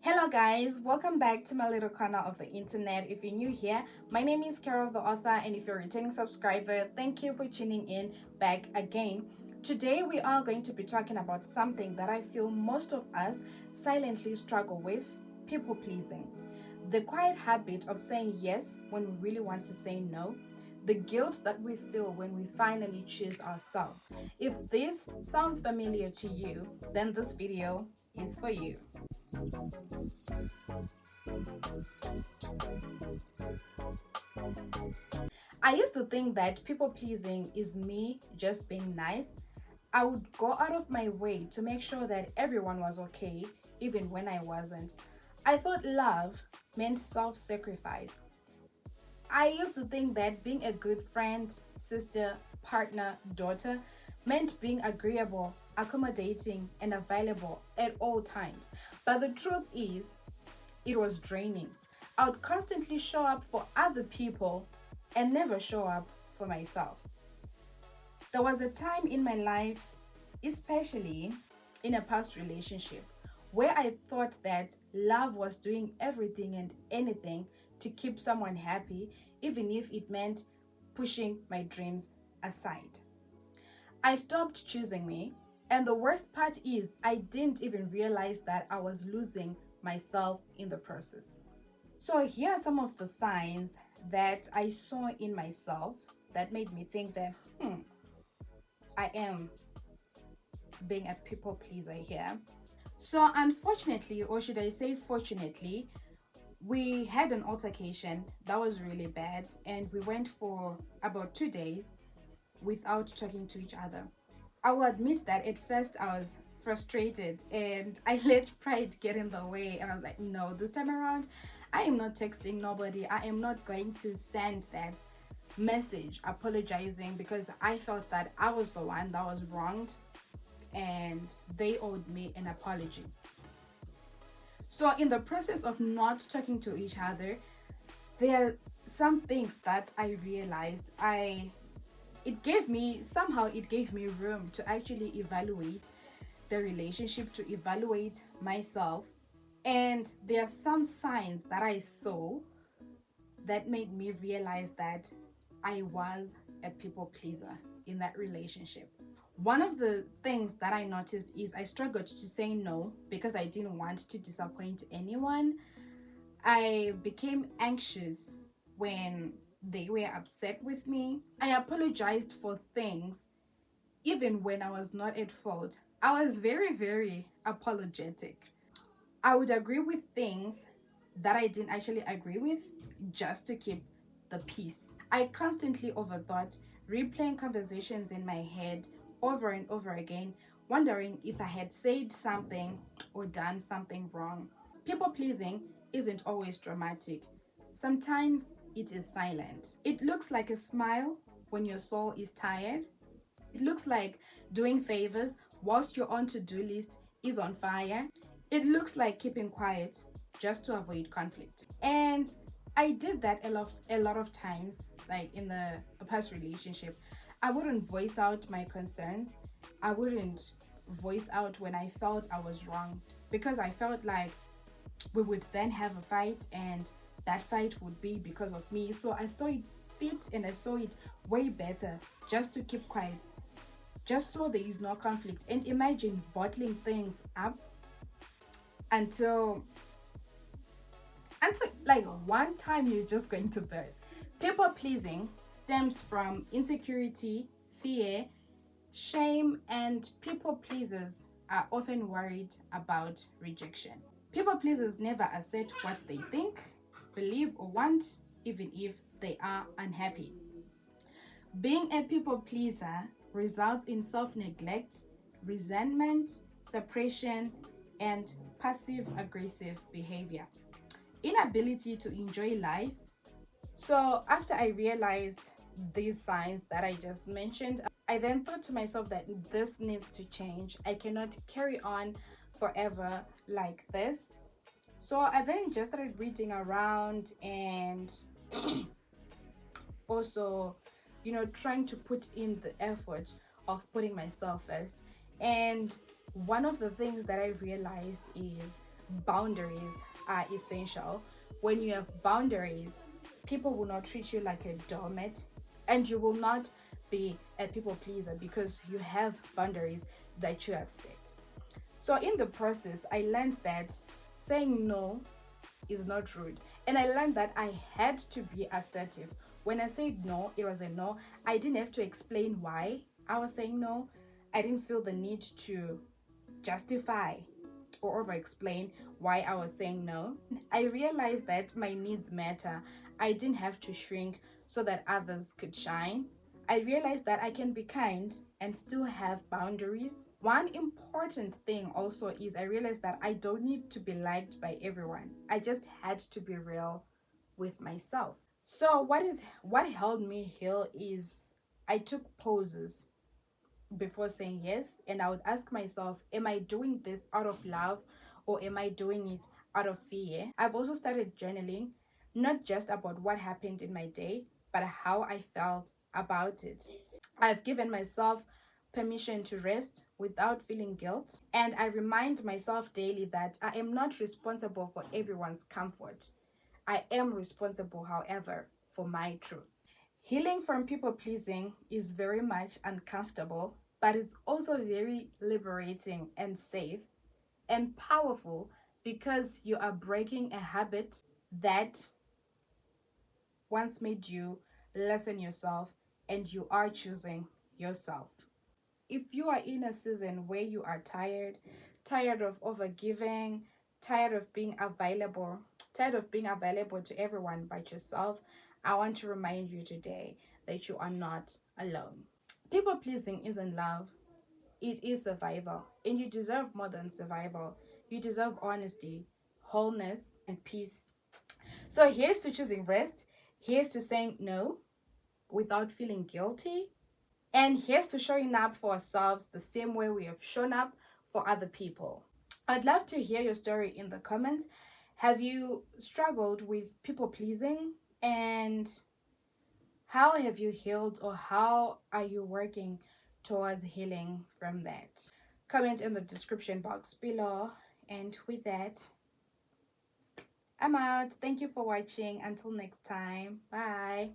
Hello guys, welcome back to my little corner of the internet. If you're new here, my name is Kaale the author, and if you're a returning subscriber, thank you for tuning in back again. Today we are going to be talking about something that I feel most of us silently struggle with: people pleasing. The quiet habit of saying yes when we really want to say no. The guilt that we feel when we finally choose ourselves. If this sounds familiar to you, then this video is for you. I used to think that people pleasing is me just being nice. I would go out of my way to make sure that everyone was okay, even when I wasn't. I thought love meant self sacrifice. I used to think that being a good friend, sister, partner, daughter meant being agreeable, accommodating, and available at all times. But the truth is, it was draining. I would constantly show up for other people and never show up for myself. There was a time in my life, especially in a past relationship, where I thought that love was doing everything and anything to keep someone happy, even if it meant pushing my dreams aside. I stopped choosing me, and the worst part is I didn't even realize that I was losing myself in the process. So, here are some of the signs that I saw in myself that made me think that, I am being a people pleaser here. So, unfortunately, or should I say fortunately, we had an altercation that was really bad, and we went for about 2 days without talking to each other. I will admit that at first I was frustrated and I let pride get in the way, and I was like, no, this time around, I am not texting nobody. I am not going to send that message apologizing because I felt that I was the one that was wronged and they owed me an apology. So, in the process of not talking to each other, there are some things that I realized it gave me room to actually evaluate the relationship, to evaluate myself. And there are some signs that I saw that made me realize that I was a people pleaser in that relationship. One of the things that I noticed is I struggled to say no because I didn't want to disappoint anyone. I became anxious when they were upset with me. I apologized for things even when I was not at fault. I was very, very apologetic. I would agree with things that I didn't actually agree with just to keep the peace. I constantly overthought, replaying conversations in my head over and over again, wondering if I had said something or done something wrong. People pleasing isn't always dramatic. Sometimes it is silent. It looks like a smile when your soul is tired. It looks like doing favors whilst your on to-do list is on fire. It looks like keeping quiet just to avoid conflict. And I did that a lot of times, like in the past relationship. I wouldn't voice out my concerns. I wouldn't voice out when I felt I was wrong because I felt like we would then have a fight, and that fight would be because of me. So I saw it fit and I saw it way better just to keep quiet, just so there is no conflict. And imagine bottling things up until like one time you're just going to burn. People pleasing stems from insecurity, fear, shame, and people pleasers are often worried about rejection. People pleasers never assert what they think, believe, or want, even if they are unhappy. Being a people pleaser results in self neglect, resentment, suppression, and passive aggressive behavior. Inability to enjoy life. So, after I realized these signs that I just mentioned, I then thought to myself that this needs to change. I cannot carry on forever like this. So, I then just started reading around and also, trying to put in the effort of putting myself first. And one of the things that I realized is boundaries are essential. When you have boundaries, people will not treat you like a doormat, and you will not be a people pleaser because you have boundaries that you have set. So, in the process, I learned that saying no is not rude. And I learned that I had to be assertive. When I said no, it was a no. I didn't have to explain why I was saying no. I didn't feel the need to justify or over explain why I was saying no. I realized that my needs matter. I didn't have to shrink so that others could shine. I realized that I can be kind and still have boundaries. One important thing also is I realized that I don't need to be liked by everyone. I just had to be real with myself. So what helped me heal is I took pauses before saying yes, and I would ask myself, am I doing this out of love or am I doing it out of fear? I've also started journaling, not just about what happened in my day, but how I felt about it. I've given myself permission to rest without feeling guilt, and I remind myself daily that I am not responsible for everyone's comfort. I am responsible, however, for my truth. Healing from people pleasing is very much uncomfortable, but it's also very liberating and safe and powerful because you are breaking a habit that once made you lessen yourself, and you are choosing yourself. If you are in a season where you are tired of overgiving, tired of being available to everyone but yourself, I want to remind you today that you are not alone. People pleasing isn't love, it is survival, and you deserve more than survival. You deserve honesty, wholeness, and peace. So here's to choosing rest, here's to saying no without feeling guilty, and here's to showing up for ourselves the same way we have shown up for other people. I'd love to hear your story in the comments. Have you struggled with people pleasing? And how have you healed, or how are you working towards healing from that? Comment in the description box below. And with that, I'm out. Thank you for watching. Until next time. Bye.